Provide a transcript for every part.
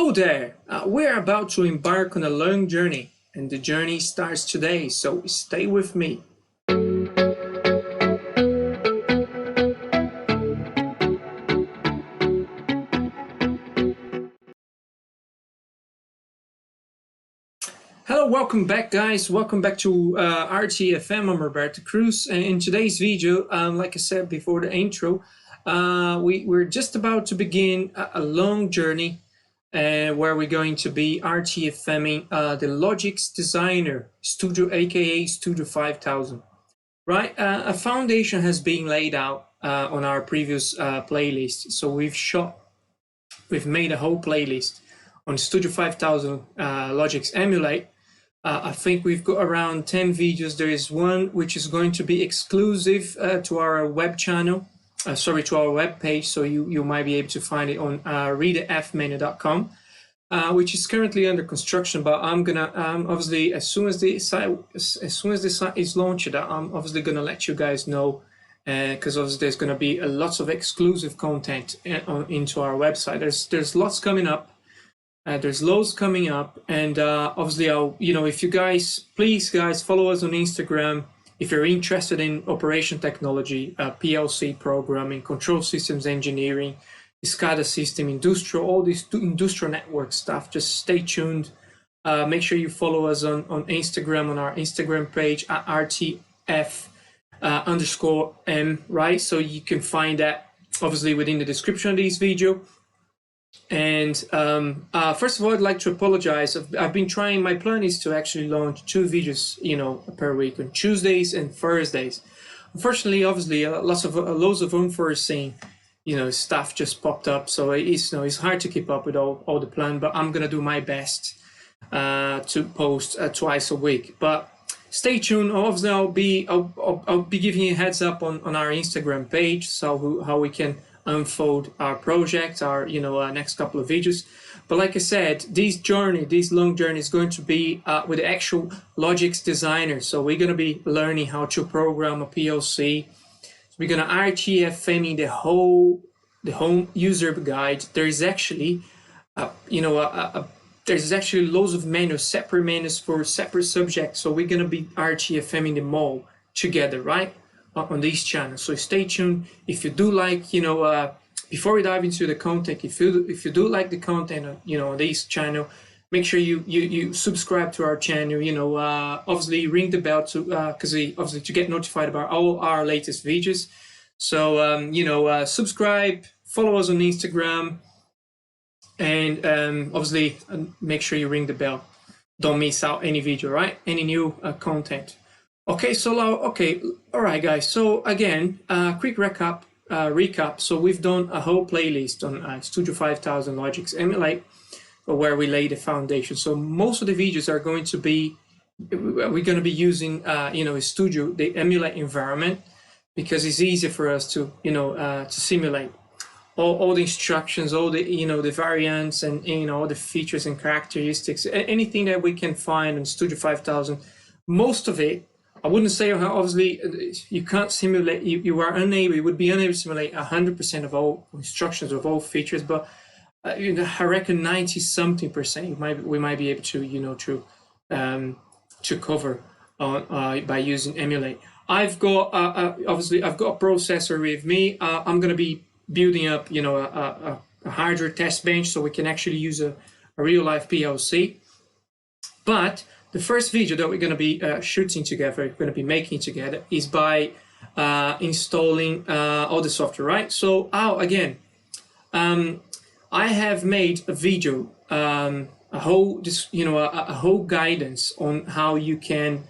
Hello there! We're about to embark on a long journey, and the journey starts today, so stay with me. Hello, welcome back guys, welcome back to RTFM. I'm Roberto Cruz, and in today's video, like I said before the intro, we're just about to begin a long journey where we're going to be RTFM'ing the Logix Designer Studio, aka Studio 5000. Right, a foundation has been laid out on our previous playlist, so we've made a whole playlist on Studio 5000 Logix Emulate. I think we've got around 10 videos. There is one which is going to be exclusive to our web channel, to our web page, so you might be able to find it on RTFM'ing.com, which is currently under construction. But I'm gonna obviously as soon as the site is launched, I'm obviously gonna let you guys know, because obviously there's gonna be lots of exclusive content into our website. There's lots coming up. There's loads coming up, and obviously if you guys, please guys, follow us on Instagram if you're interested in operation technology, PLC programming, control systems engineering, SCADA system, industrial, all this industrial network stuff. Just stay tuned. Make sure you follow us on Instagram, on our Instagram page at RTF_M, right? So you can find that obviously within the description of this video. And first of all, I'd like to apologize. I've been trying. My plan is to actually launch 2 videos, per week on Tuesdays and Thursdays. Unfortunately, obviously, loads of unforeseen, stuff just popped up. So it's hard to keep up with all the plan. But I'm gonna do my best to post twice a week. But stay tuned. Obviously, I'll be giving you a heads up on our Instagram page, so how we can unfold our project, our next couple of videos. But like I said, this long journey is going to be with the actual Logix Designer. So we're going to be learning how to program a PLC. So we're going to RTFM'ing the whole user guide. There's actually there's actually loads of menus, separate menus for separate subjects. So we're going to be RTFM'ing them all together, right, on these channels. So stay tuned. If you do like, before we dive into the content, if you do like the content on this channel, make sure you subscribe to our channel. Obviously ring the bell to to get notified about all our latest videos. So subscribe, follow us on Instagram, and obviously make sure you ring the bell. Don't miss out any video, right? Any new content. Okay, all right, guys. So again, quick recap. So we've done a whole playlist on Studio 5000 Logix Emulate, where we lay the foundation. So most of the videos are going to be, we're going to be using, Studio, the Emulate environment, because it's easier for us to, to simulate all the instructions, all the, the variants, and all the features and characteristics, anything that we can find in Studio 5000. Most of it, I wouldn't say how, obviously you can't simulate, you would be unable to simulate 100% of all instructions, of all features, but I reckon 90-something% we might be able to to cover by using Emulate. I've got obviously I've got a processor with me. I'm going to be building up a hardware test bench so we can actually use a real life PLC. But the first video that we're going to be shooting together, we're going to be making together, is by installing all the software, right? So again, I have made a video, a whole guidance on how you can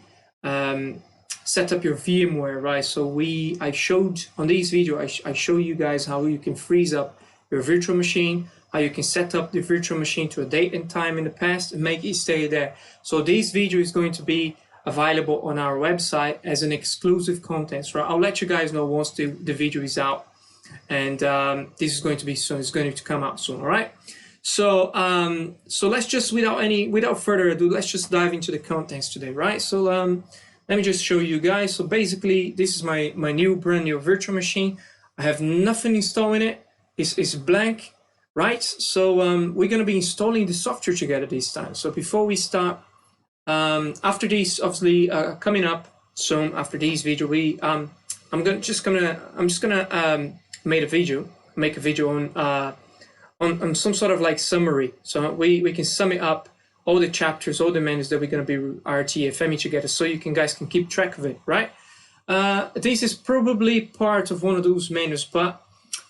set up your VMware, right? So I showed on this video, I show you guys how you can freeze up your virtual machine, how you can set up the virtual machine to a date and time in the past and make it stay there. So this video is going to be available on our website as an exclusive content. So I'll let you guys know once the video is out, and this is going to be soon. It's going to come out soon. All right. So let's just without further ado, let's just dive into the contents today, right? So let me just show you guys. So basically, this is my brand new virtual machine. I have nothing installed in it. It's blank. right? So we're going to be installing the software together this time. So before we start, after these, obviously coming up soon after this video, I'm just gonna make a video on some sort of like summary, so we can sum it up, all the chapters, all the menus that we're going to be RTFMing together, so you guys can keep track of it, right? This is probably part of one of those menus, but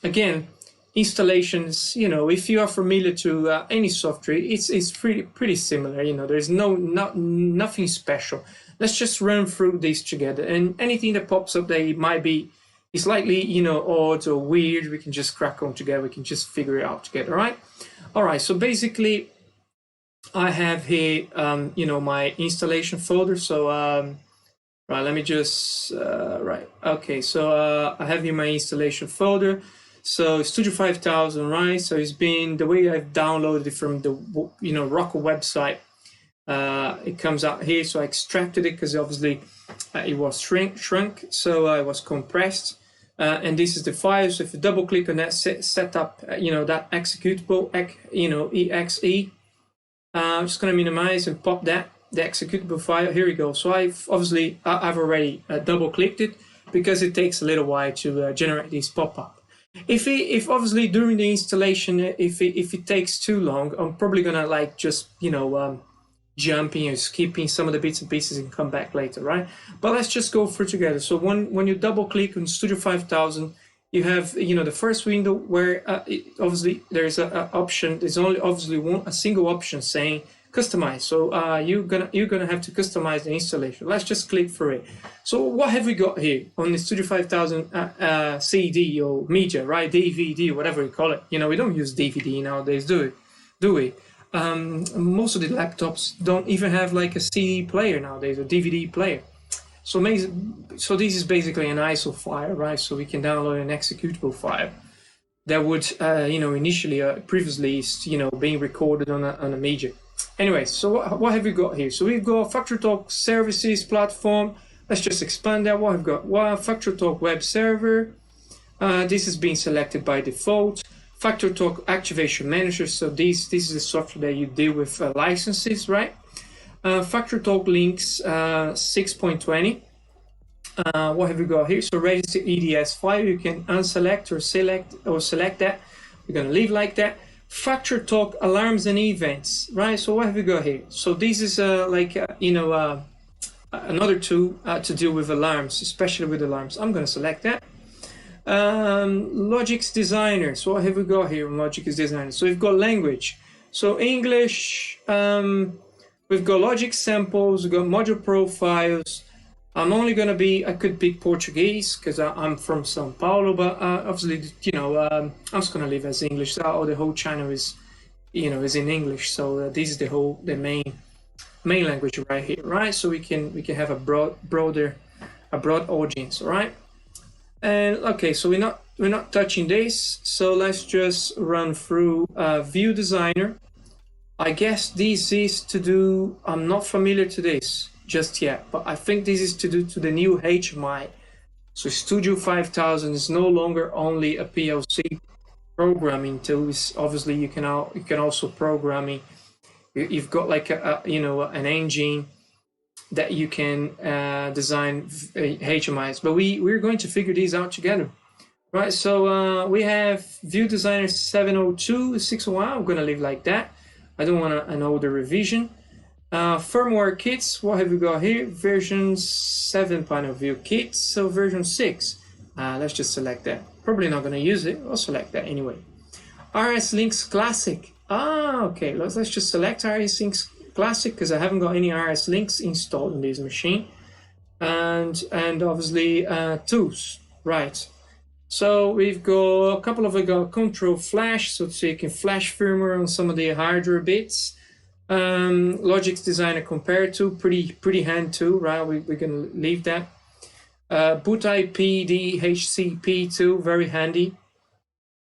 again, installations, you know, if you are familiar to any software, it's pretty similar. You know, there's nothing special. Let's just run through this together, and anything that pops up that might be slightly, you know, odd or weird, we can just crack on together. We can just figure it out together, right? All right. So basically, I have here, you know, my installation folder. So right, let me just right. Okay. So I have here my installation folder. So Studio 5000, right? So it's been the way I've downloaded it from the, you know, Rocco website. It comes out here. So I extracted it because obviously it was shrunk. So it was compressed. And this is the file. So if you double click on that, set up, you know, that executable, you know, exe. I'm just going to minimize and pop the executable file. Here we go. So I've already double clicked it because it takes a little while to generate this pop-up. If obviously during the installation, if it takes too long, I'm probably gonna like just, you know, jumping or skipping some of the bits and pieces and come back later, right? But let's just go through together. So when you double click on Studio 5000, you have, you know, the first window where obviously there's a option. There's only obviously a single option saying customize. So you're gonna have to customize the installation. Let's just click through it. So what have we got here on the Studio 5000 CD or media, right? DVD, whatever you call it. You know, we don't use DVD nowadays, do we? Most of the laptops don't even have like a CD player nowadays or DVD player. So this is basically an ISO file, right? So we can download an executable file that would, you know, initially previously, you know, being recorded on a media. Anyway, so what have we got here? So we've got FactoryTalk Services Platform. Let's just expand that. What have we got? Well, FactoryTalk Web Server. This has been selected by default. FactoryTalk Activation Manager. So this is the software that you deal with licenses, right? FactoryTalk Links 6.20. What have we got here? So register EDS file. You can unselect or select that. We're going to leave like that. FactoryTalk Alarms and Events, right? So what have we got here? So this is you know, another tool to deal with alarms, especially with alarms. I'm going to select that. Logix Designer. So what have we got here on Logix Designer? So we've got language. So English, we've got Logix samples, we've got module profiles. I'm only going to be, I could pick Portuguese because I'm from São Paulo, but obviously, you know, I'm just going to leave as English. So the whole channel is, you know, is in English. So this is the main language right here, right? So we can have a broad audience, right? And okay, so we're not touching this. So let's just run through View Designer. I guess this is to do, I'm not familiar to this just yet, but I think this is to do to the new HMI. So Studio 5000 is no longer only a PLC programming tool. It's obviously you can also program it. You've got like you know, an engine that you can design HMIs, but we're going to figure these out together, right? So we have View Designer 702, 601. I'm going to leave like that. I don't want an older revision. Firmware kits, what have we got here? Version 7.0 kit, so version 6. Let's just select that. Probably not going to use it. I'll select that anyway. RS Links Classic. Okay. Let's just select RS Links Classic because I haven't got any RS Links installed on this machine. And obviously tools, right? So we've got a couple of control flash, so you can flash firmware on some of the hardware bits. Logix Designer Compare to, pretty hand tool, right? We're gonna leave that. Boot IP DHCP tool, very handy.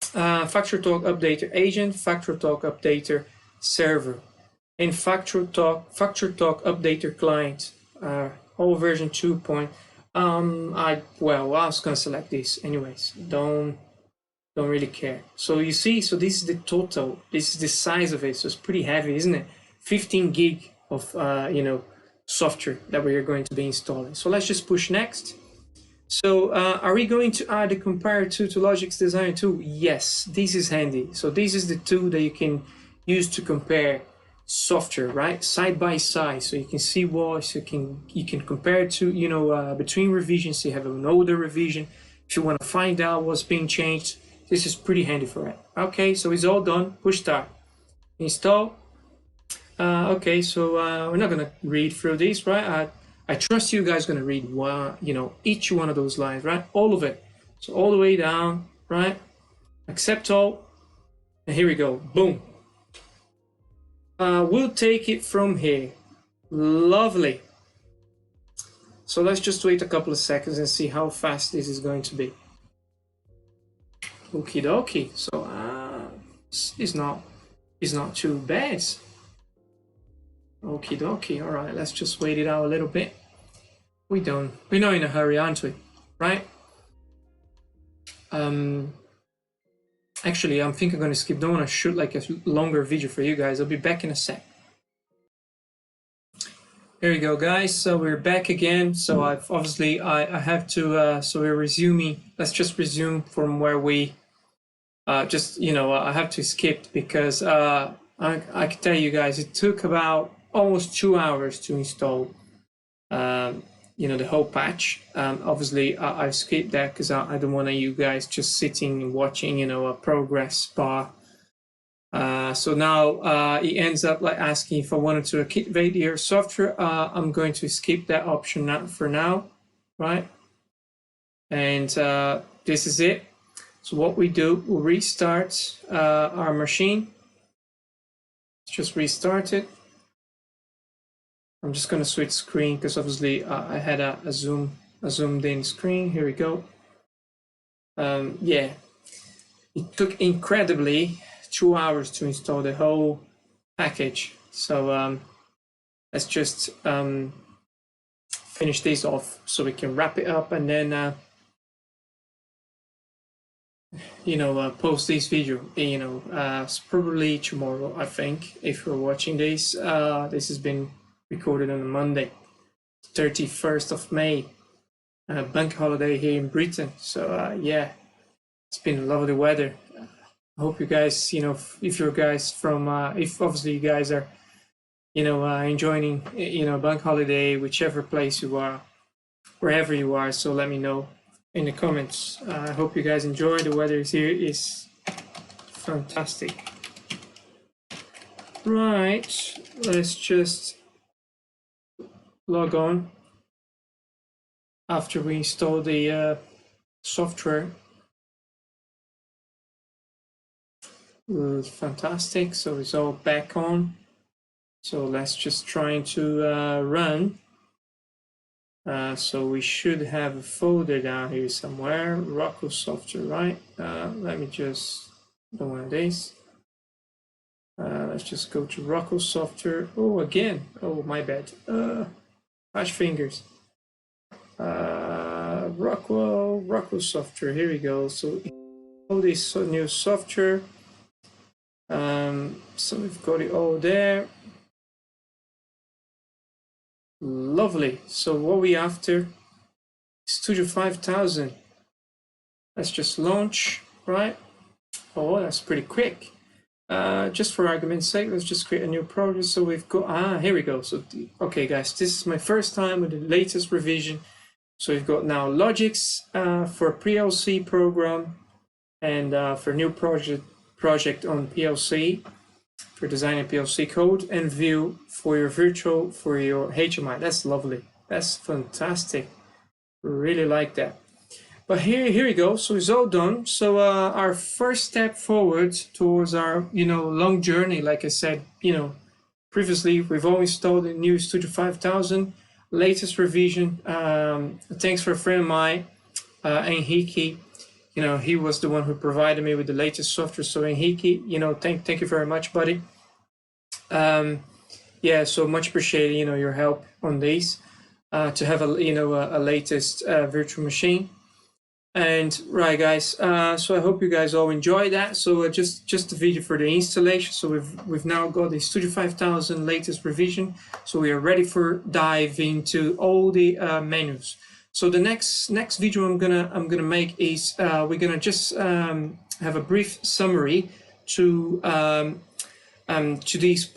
FactoryTalk Updater Agent, FactoryTalk Updater Server, and FactoryTalk Updater Client, all version 2. I was gonna select this anyways. Don't don't really care. So you see, so this is the total, this is the size of it, so it's pretty heavy, isn't it? 15 gig of software that we are going to be installing. So let's just push next. So are we going to add a comparator to Logix Designer 2? Yes, this is handy. So this is the tool that you can use to compare software, right, side by side. So you can see what you can compare it to, between revisions. You have an older revision. If you want to find out what's being changed, this is pretty handy for it. Okay, so it's all done. Push start. Install. Okay, so we're not gonna read through these, right? I trust you guys gonna read each one of those lines, right? All of it. So all the way down, right? Accept all. And here we go. Boom. We'll take it from here. Lovely. So let's just wait a couple of seconds and see how fast this is going to be. Okie dokie. So it's not too bad. Okie dokie. All right, let's just wait it out a little bit. We're not in a hurry, aren't we? Right? Actually, I think I'm going to skip. Don't want to shoot like a longer video for you guys. I'll be back in a sec. Here we go, guys. So we're back again. So I have to. So we're resuming. Let's just resume from where we. I have to skip because I can tell you guys it took about almost 2 hours to install. The whole patch. Obviously, I've skipped that because I don't want you guys just sitting and watching, a progress bar. So now it ends up like asking if I wanted to activate your software. I'm going to skip that option for now, right? And this is it. So what we do, we'll restart our machine. Let's just restart it. I'm just going to switch screen because obviously I had a zoomed in screen. Here we go. Yeah, it took incredibly 2 hours to install the whole package. So let's just finish this off so we can wrap it up and then post this video. It's probably tomorrow, I think, if you're watching this. This has been recorded on a Monday, 31st of May, bank holiday here in Britain. So yeah, it's been lovely weather. I hope you guys, if you're guys from, if obviously you guys are, enjoying, bank holiday, whichever place you are, wherever you are. So let me know in the comments. I hope you guys enjoy. The weather here is fantastic. Right, let's just log on after we install the software. Fantastic. So it's all back on. So let's just try to run. So we should have a folder down here somewhere. Rocco software, right? Let me just do one of these. Let's just go to Rocco software. Oh, again. Oh, my bad. Flash fingers. Rocco software. Here we go. So all this new software. So we've got it all there. Lovely. So what we after? Studio 5000. Let's just launch, right? Oh, that's pretty quick. Just for argument's sake, let's just create a new project. So we've got, here we go. So, okay, guys, this is my first time with the latest revision. So we've got now Logix for PLC program and for new project on PLC, for designing PLC code, and View for your virtual, for your HMI. That's lovely. That's fantastic. Really like that. But here we go. So it's all done. So our first step forward towards our long journey, like I said, previously we've all installed the new Studio 5000, latest revision. Thanks for a friend of mine, Enrique. He was the one who provided me with the latest software. So Enrique, thank you very much, buddy. Yeah, so much appreciated, your help on these to have a latest virtual machine. And right, guys, so I hope you guys all enjoyed that. So just a video for the installation. So we've now got the Studio 5000 latest revision. So we are ready for dive into all the menus. So the next video I'm gonna make is we're gonna just have a brief summary to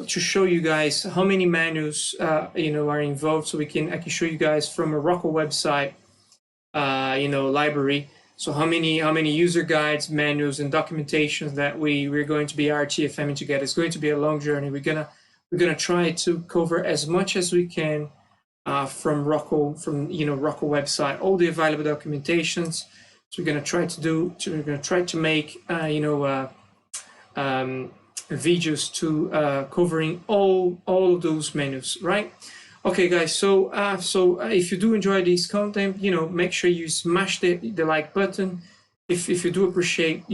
show you guys how many menus are involved. So I can show you guys from a Rockwell website library. So how many user guides, menus, and documentations that we're going to be RTFMing together. It's going to be a long journey. We're gonna try to cover as much as we can from Rockwell website, all the available documentations. So we're gonna try to make videos to covering all of those menus, right? Okay, guys, so if you do enjoy this content, make sure you smash the like button. If you do appreciate,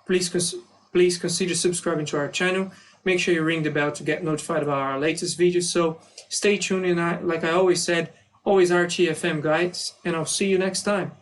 please consider subscribing to our channel. Make sure you ring the bell to get notified about our latest videos. So stay tuned, and like I always said, always RTFM, guys, and I'll see you next time.